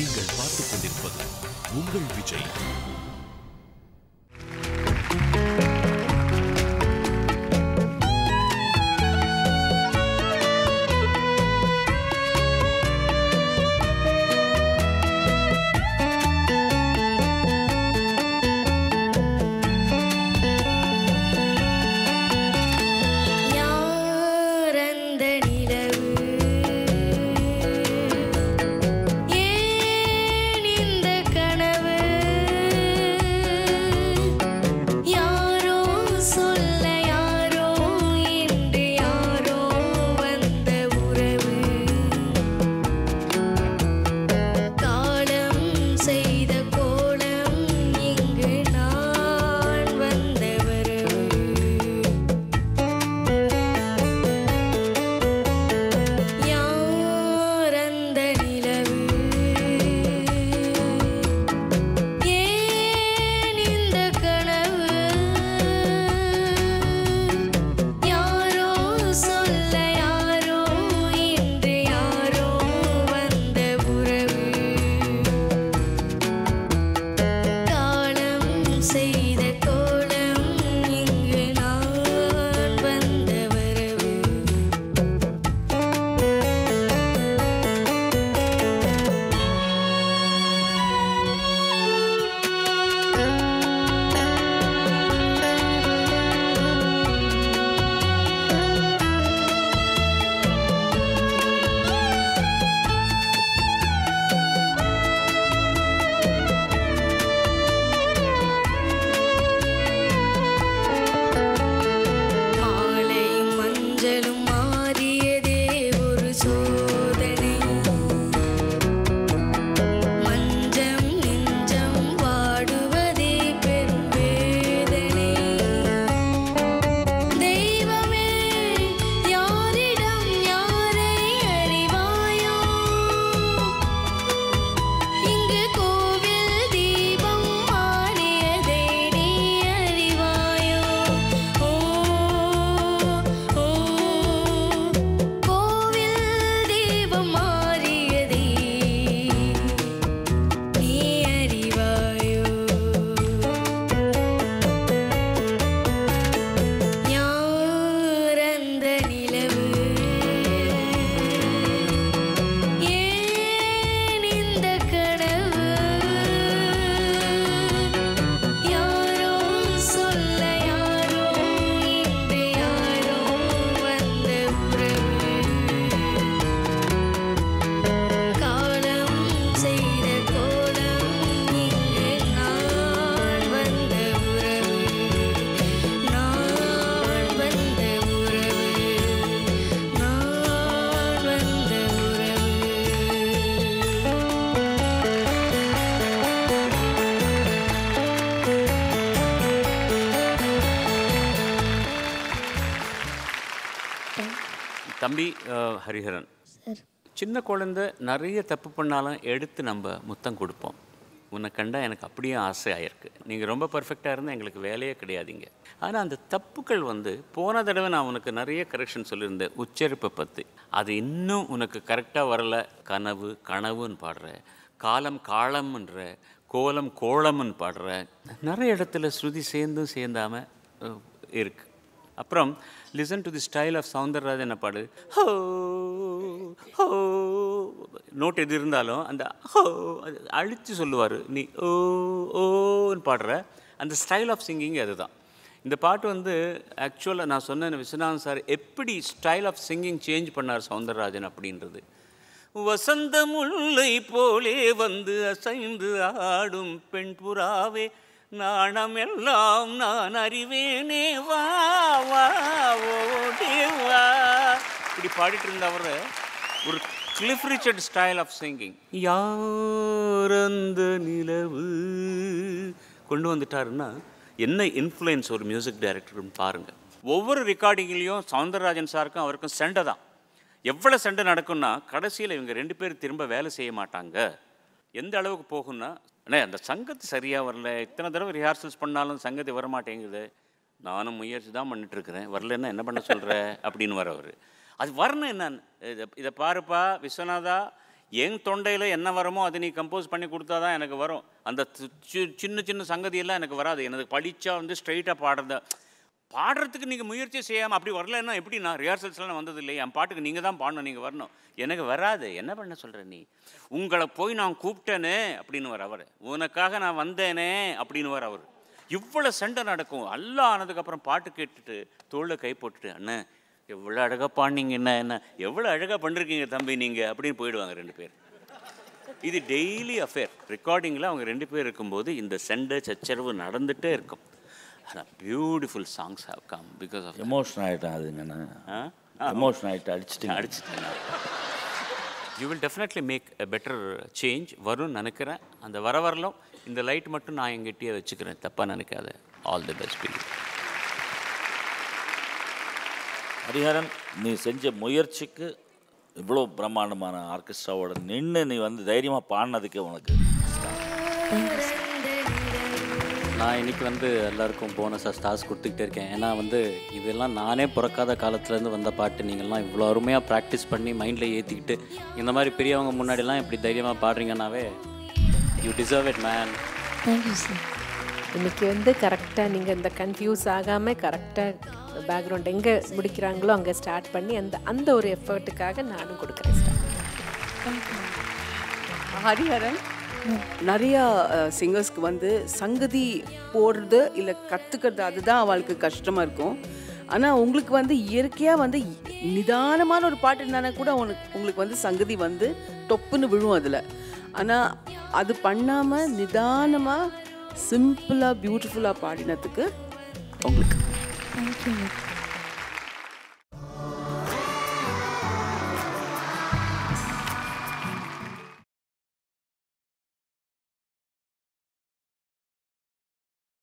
நீங்கள் பார்த்துக் கொண்டிருப்பது உங்கள் விஜய். தம்பி ஹரிஹரன், சின்ன குழந்தை நிறைய தப்பு பண்ணாலும் எடுத்து நம்ம முத்தம் கொடுப்போம். உன்னை கண்டா எனக்கு அப்படியே ஆசை ஆயிருக்கு. நீங்கள் ரொம்ப பர்ஃபெக்டாக இருந்தால் எங்களுக்கு வேலையே கிடையாதுங்க. ஆனால் அந்த தப்புக்கள் போன தடவை நான் உனக்கு நிறைய கரெக்ஷன் சொல்லியிருந்தேன் உச்சரிப்பை பற்றி. அது இன்னும் உனக்கு கரெக்டாக வரலை. கனவு கனவுன்னு பாடுற, காலம் காலம்ன்ற, கோலம் கோலம்னு பாடுற, நிறைய இடத்துல ஸ்ருதி சேர்ந்தும் சேர்ந்தாமல் இருக்கு. அப்புறம் listen to the style of Soundararajan பாடு. ஹோ ஹோ நோட் எது இருந்தாலும் அந்த ஹோ அழித்து சொல்லுவார். நீ ஓ ஓன்னு பாடுற அந்த ஸ்டைல் ஆஃப் சிங்கிங் அதுதான். இந்த பாட்டு ஆக்சுவலாக நான் சொன்னேன் விஸ்வநாதன் சார் எப்படி ஸ்டைல் ஆஃப் சிங்கிங் சேஞ்ச் பண்ணார் சௌந்தரராஜன் அப்படின்றது. வசந்த முல்லை போலே அசைந்து ஆடும் பெண் புறாவே, நாணம் எல்லாம் நான் அறிவேனே, வா வா ஓடே வா, இப்படி பாடிட்டு இருந்தவர் ஒரு Cliff Richard style of singing. யார் அந்த நிலவு கொண்டு வந்துட்டாருன்னா என்ன இன்ஃப்ளூயன்ஸ் ஒரு மியூசிக் டைரக்டர்னு பாருங்கள். ஒவ்வொரு ரெக்கார்டிங்லேயும் சௌந்தரராஜன் சாருக்கும் அவருக்கும் சண்டை தான். எவ்வளோ சண்டை நடக்கும்னா கடைசியில் இவங்க 2 பேர் திரும்ப வேலை செய்ய மாட்டாங்க. எந்த அளவுக்கு போகும்னா, அண்ணே அந்த சங்கத்து சரியாக வரல, இத்தனை தடவை ரிஹார்சல்ஸ் பண்ணாலும் சங்கத்து வரமாட்டேங்குது, நானும் முயற்சி தான் பண்ணிட்டுருக்கிறேன், வரலன்னா என்ன பண்ண சொல்கிற அப்படின்னு வரவர். அது வரணும். என்ன இதை பாருப்பா விஸ்வநாதா, என் தொண்டையில் என்ன வருமோ அதை நீ கம்போஸ் பண்ணி கொடுத்தா தான் எனக்கு வரும். அந்த சின்ன சின்ன சங்கதியெல்லாம் எனக்கு வராது. எனக்கு படித்தா வந்து ஸ்ட்ரைட்டாக பாடுறதுக்கு நீங்கள் முயற்சி செய்யாமல் அப்படி வரலன்னா எப்படி? நான் ரிஹர்சல்ஸ்லாம் வந்தது இல்லை. என் பாட்டுக்கு நீங்கள் தான் பாடணும், நீங்கள் வரணும். எனக்கு வராது. என்ன பண்ண சொல்கிற நீ? உங்களை போய் நான் கூப்பிட்டேனே அப்படின்னு வர அவர். உனக்காக நான் வந்தேனே அப்படின்னு வர அவர். இவ்வளோ சண்டை நடக்கும். எல்லாம் ஆனதுக்கப்புறம் பாட்டு கேட்டுட்டு தோளில் கை போட்டுட்டு, அண்ணன் எவ்வளோ அழகாக பாடினீங்க, என்ன எவ்வளோ அழகாக பண்ணிருக்கீங்க தம்பி நீங்கள் அப்படின்னு போயிடுவாங்க 2 பேர். இது டெய்லி அஃபேர். ரெக்கார்டிங்கில் அவங்க 2 பேர் இருக்கும்போது இந்த சண்டை சச்சரவு நடந்துகிட்டே இருக்கும். ஆனால் beautiful songs how come because of emotion ஆகிட்டேன். அதுங்கண்ணா எமோஷன் ஆகிட்டு அடிச்சிட்டேன். You will definitely make a better change வரும்னு நினைக்கிறேன். அந்த வரலும் இந்த லைட் மட்டும் நான் எங்கிட்டயே வச்சுக்கிறேன். தப்பாக நினைக்காத. ஆல் தி பெஸ்ட் பீ. ஹரிஹரன், நீ செஞ்ச முயற்சிக்கு இவ்வளோ பிரம்மாண்டமான ஆர்கெஸ்ட்ராவோட நின்று நீ வந்து தைரியமாக பாடினதுக்கே உனக்கு நான் இன்றைக்கி வந்து எல்லாருக்கும் போனஸாக ஸ்டார்ஸ் கொடுத்துக்கிட்டே இருக்கேன். ஏன்னா வந்து இதெல்லாம் நானே பிறக்காத காலத்துலேருந்து வந்த பாட்டு. நீங்கள்லாம் இவ்வளோ அருமையாக ப்ராக்டிஸ் பண்ணி மைண்டில் ஏற்றிக்கிட்டு இந்த மாதிரி பெரியவங்க முன்னாடிலாம் இப்படி தைரியமாக பாடுறீங்கன்னாவே you deserve it man. Thank you sir. இன்றைக்கி வந்து கரெக்டாக நீங்கள் இந்த கன்ஃபியூஸ் ஆகாமல் கரெக்டாக பேக்ரவுண்ட் எங்கே முடிக்கிறாங்களோ அங்கே ஸ்டார்ட் பண்ணி அந்த ஒரு எஃபர்ட்டுக்காக நானும் கொடுக்குறேன் சார். ஹரிஹரன், நிறையா சிங்கர்ஸ்க்கு வந்து சங்கதி போடுறது இல்லை கற்றுக்கிறது அதுதான் அவளுக்கு கஷ்டமாக இருக்கும். ஆனால் உங்களுக்கு வந்து இயற்கையாக வந்து நிதானமான ஒரு பாட்டு இருந்தானா கூட உங்களுக்கு வந்து சங்கதி வந்து டொப்புன்னு விழும் அதில். ஆனால் அது பண்ணாமல் நிதானமாக சிம்பிளாக பியூட்டிஃபுல்லாக பாடினதுக்கு உங்களுக்கு தேங்க்யூ.